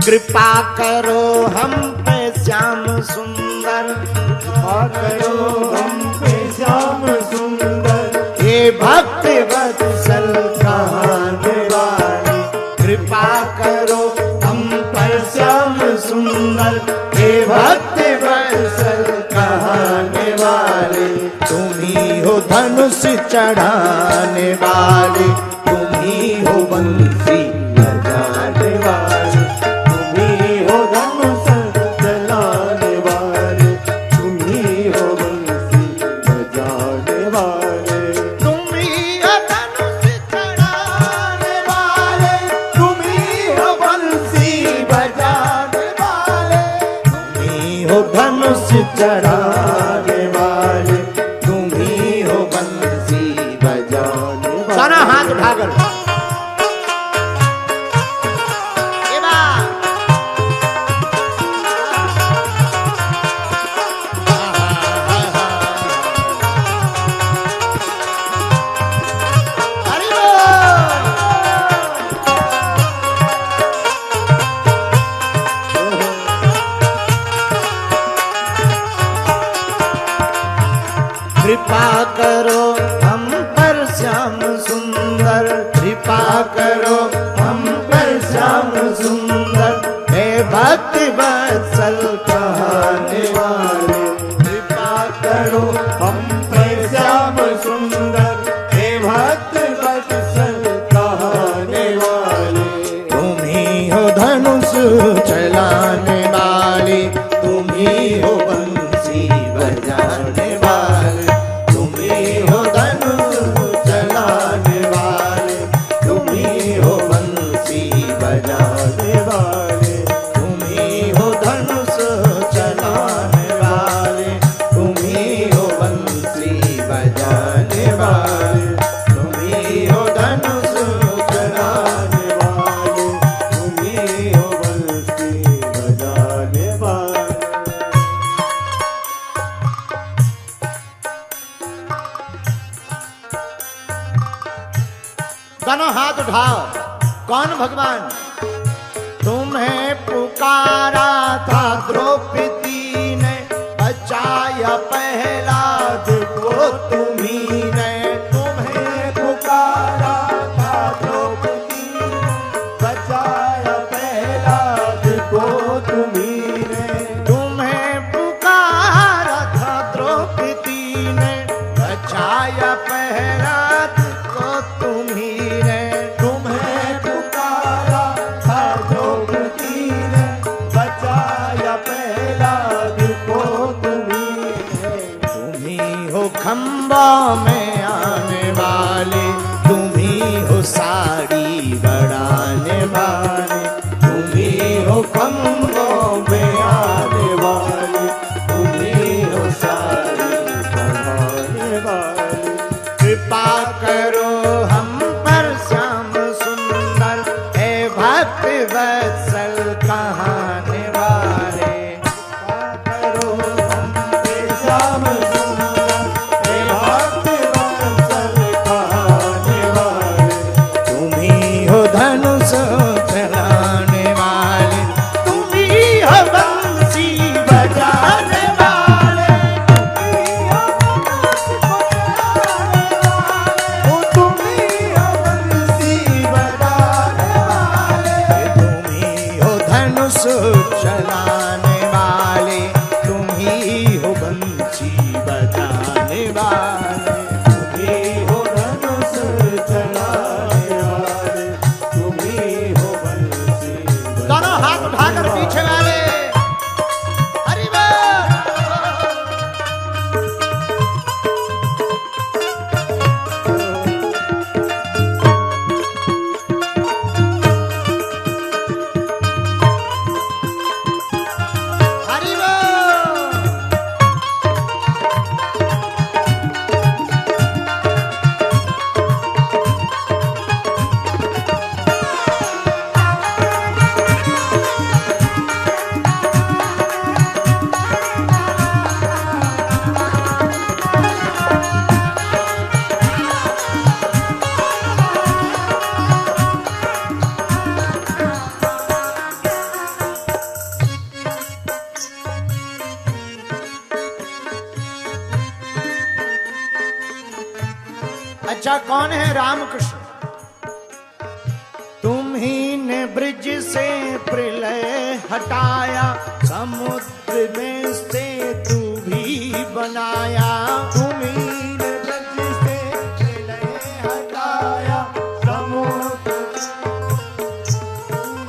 कृपा करो हम पे श्याम सुंदर, कृपा करो हम पे श्याम सुंदर, हे भक्ति वत्सल कहाने वाले। कृपा करो हम पर श्याम सुंदर, हे भक्ति वत्सल कहाने वाले। तुम ही हो धनुष चढ़ाने वाले, तुम ही हो बंसी बजाने वाले। तुम ही हो धनुष जलाने वाले, तुम ही हो बंसी बजाने वाले। तुम ही हो धनुष चढ़ाने वाले, तुम ही हो बंसी बजाने वाले, तुम ही हो धनुष चढ़ाने वाले, तुम ही हो बंसी बजाने वाले। सारा हाथ उठाकर ये बात। हरि बोल। कृपा करो हम पर श्याम सुंदर, कृपा करो हम पर श्याम सुंदर, हे भक्ति वत्सल कहाने वाले। कृपा करो हम पे श्याम सुंदर, हे भक्त वत्सल कहाने वाले। तुम ही हो धनुष चलाने वाले, तुम ही हो बंसी बजाने वाले। तुम ही हो धनुष चलाने वाले, तुम ही हो बंसी बजाने वाले। तुम ही हो धनुष चलाने वाले, तुम ही हो बंसी बजाने वाले। तुम ही हो धनुष चलाने वाले, तुम ही हो बंसी बजाने वाले। दोनों हाथ उठाओ। कौन भगवान? तुम्हें पुकारा था द्रौपदी ने, बचाया प्रहलाद को तुम्ही ने। तुम्हें पुकारा था द्रौपदी ने, बचाया प्रहलाद को तुम्ही ने। तुम्हें पुकारा था द्रौपदी ने, बचाया प्रहलाद को तुम्ही ने। तुम्हें पुकारा था द्रौपदी ने, बचाया प्रहलाद को तुम्ही ने। तुम ही हो खंबा में आने वाले, तुम ही हो साड़ी बढ़ाने वाले। तुम ही हो खंबों में आने वाले, तुम ही हो साड़ी बढ़ाने वाले। कृपा करो हम पर श्याम सुंदर, हे भक्ति वत्सल कहाने वाले। करो हम पे श्याम सुंदर, हे भक्त वत्सल कहाने वाले। तुम ही हो धनुष चलाने वाले, तुम ही हो बंसी बजाने वाले। तुम ही हो बंसी बजाने वाले, तुम ही हो धनुष कौन है? रामकृष्ण। तुम्ही ने ब्रिज से प्रलय हटाया, समुद्र में से तू भी बनाया। तुम्ही ने ब्रज से प्रलय हटाया, समुद्र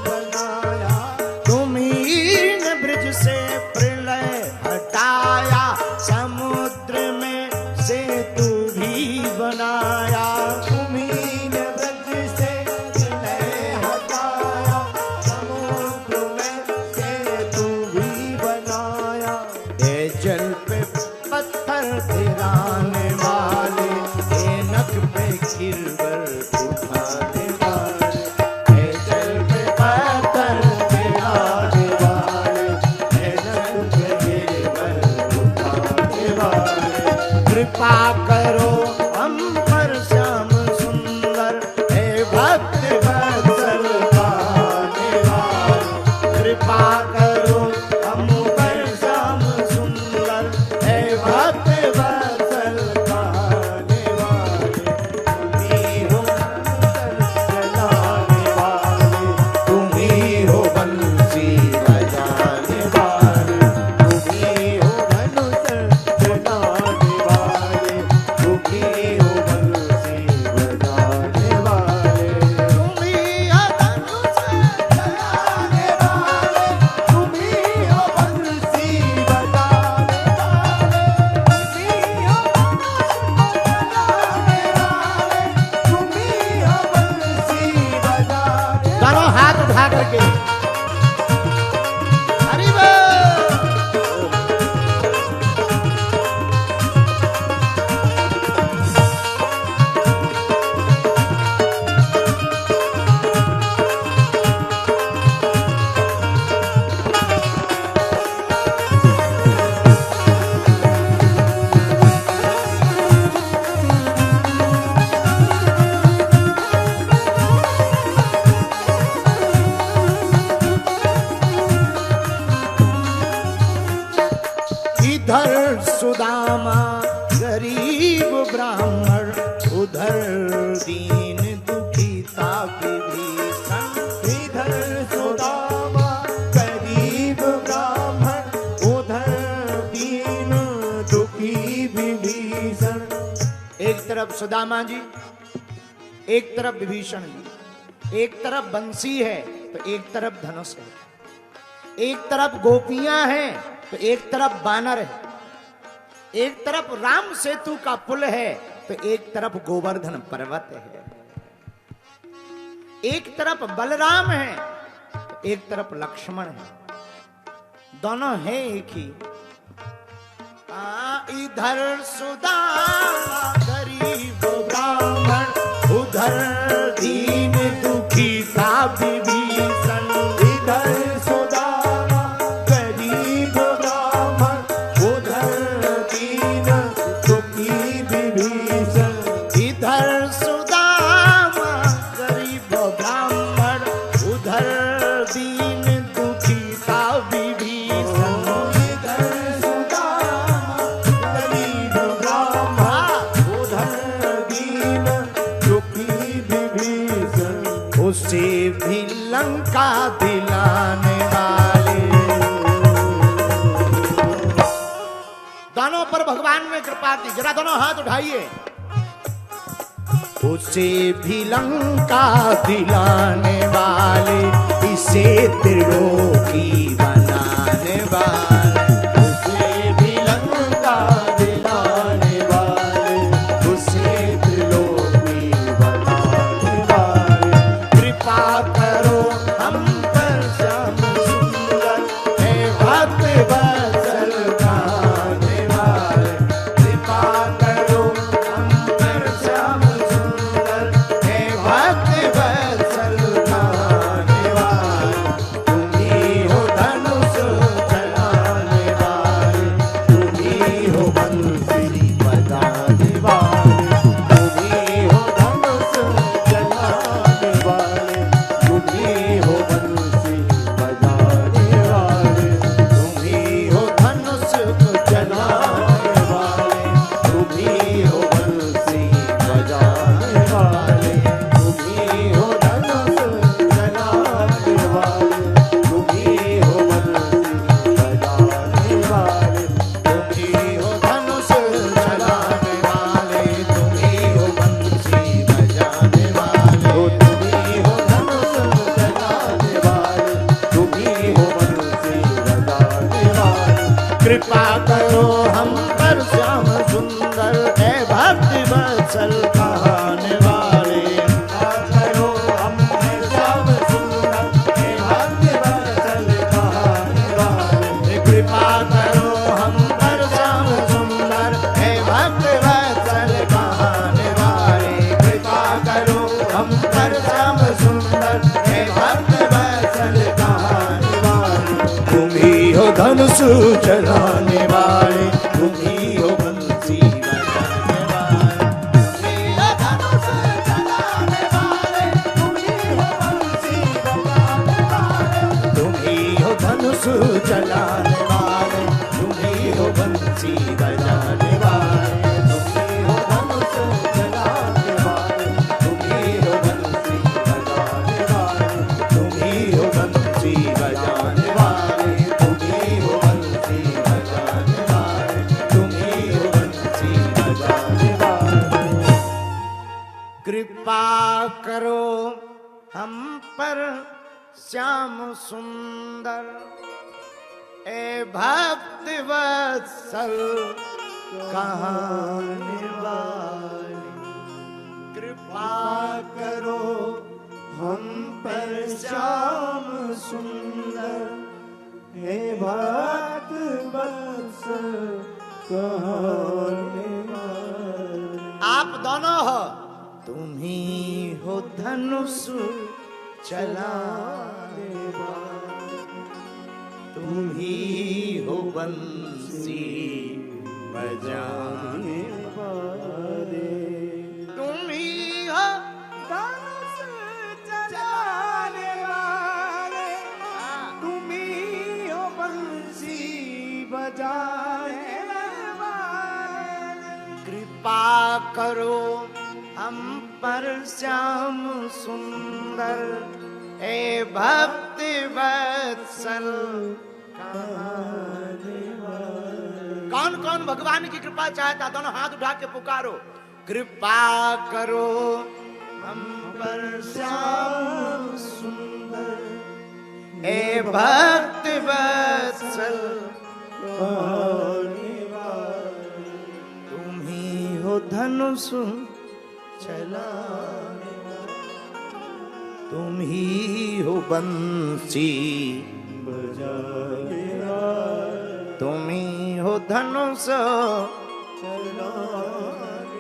बनाया। तुम्ही ने ब्रिज से प्रलय हटाया, समुद्र में से तू भी बनाया। तुम्ही ने ब्रज से प्रलय हटाया, समुद्र में से तू भी बनाया। ये जल पे पत्थर गिराने वाले, ये नख पे गिरवर उठाने वाले। ये जल पे पत्थर गिराने वाले, ये नख पे गिरवर उठाने वाले। कृपा करो हम पर श्याम सुंदर, हे भक्त वत्सल पाने वाले। कृपा करो हम पर श्याम सुंदर, हे भक्त वत्सल पाने वाले। तुम्ही हो चलाने वाले, तुम्ही हो बंसी बजाने वाले। तुम्ही हो धनुष चलाने वाले, तुम्ही हो बंसी बजाने वाले। तुम्ही हो धनुष चलाने वाले, तुम्ही हो बंसी बजाने वाले। तुम्ही हो धनुष चलाने वाले, तुम्ही हो बंसी बजाने। दोनों हाथ उठा करके हरि बोल। इधर सुदामा गरीब ब्राह्मण, उधर दीन दुखी विभीषण। इधर सुदामा गरीब ब्राह्मण, उधर दीन दुखी विभीषण। एक तरफ सुदामा जी, एक तरफ विभीषण जी। एक तरफ बंसी है तो एक तरफ धनुष है। एक तरफ गोपियां हैं तो एक तरफ बानर है। एक तरफ राम सेतु का पुल है तो एक तरफ गोवर्धन पर्वत है। एक तरफ बलराम है तो एक तरफ लक्ष्मण है। दोनों हैं एक ही। इधर सुदामा गरीब ब्राह्मण, उधर दीन दुखी था विभीषण। इधर सुदामा गरीब ब्राह्मण, उधर दीन दुखी विभीषण। इधर सुदामा गरीब ब्राह्मण, उधर दीन दुखी था विभीषण। इधर सुदामा गरीब ब्राह्मण, उधर दीन दुखी विभीषण। उसे भी लंका दिलाने वाले। दोनों पर भगवान ने कृपा की। जरा दोनों हाथ उठाइए। उसे भी लंका दिलाने वाले, इसे त्रिलोकी बनाने वाले। उसे भी लंका दिलाने वाले, उसे त्रिलोकी बनाने वाले। कृपा करो हम पर श्याम सुंदर, हे भक्त वत्सल गाने वाले। कृपा करो हम पर श्याम सुंदर, हे भक्त वत्सल गाने वाले। तुम्ही हो धनुष कृपा करो हम पर श्याम सुंदर, है भक्ति वत्सल कहाने वाले। करो हम पर श्याम सुंदर, हे भक्ति वत्सल कहाने वाले। कृपा करो हम पर श्याम सुंदर, है भक्ति वत्सल कहाने वाले। कृपा करो हम पर श्याम सुंदर, है भक्ति वत्सल कहाने वाले। तुम ही हो धनुष चलाने वाले, तुम ही हो बंसी बजाने वाले। धनुष चलाने वाले, तुम ही हो बंसी बजाने वाले। तुम ही हो धनुष चलाने वाले, तुम ही हो बंसी बजाने वाले। तुम ही हो धनुष चलाने वाले, तुम ही हो बंसी बजाने वाले। तुम ही हो बंसी बजाने वाले, तुम ही हो बंसी बजाने वाले। कृपा करो हम पर श्याम सुंदर, ए भक्ति वत्सल कहाने वाले। कृपा करो हम पर श्याम सुंदर, हे भक्त वत्सल कहाने वाले। आप दोनों हो, तुम ही हो धनुष चलाने वाले, तुम ही हो बंसी बजाने वाले। तुम ही हो धनुष चलाने वाले, तुम ही हो बंसी बजाने वाले। कृपा करो हम पर श्याम सुंदर, ए भक्ति वत्सल कहाने वाले। कौन कौन भगवान की कृपा चाहता, दोनों हाथ उठा के पुकारो। कृपा करो हम पर श्याम सुंदर, ए भक्ति वत्सल कहाने वाले। तुम ही हो धनुष चलाने, तुम ही हो बंसी बजाने वाले। तुम ही हो धनुष चलाने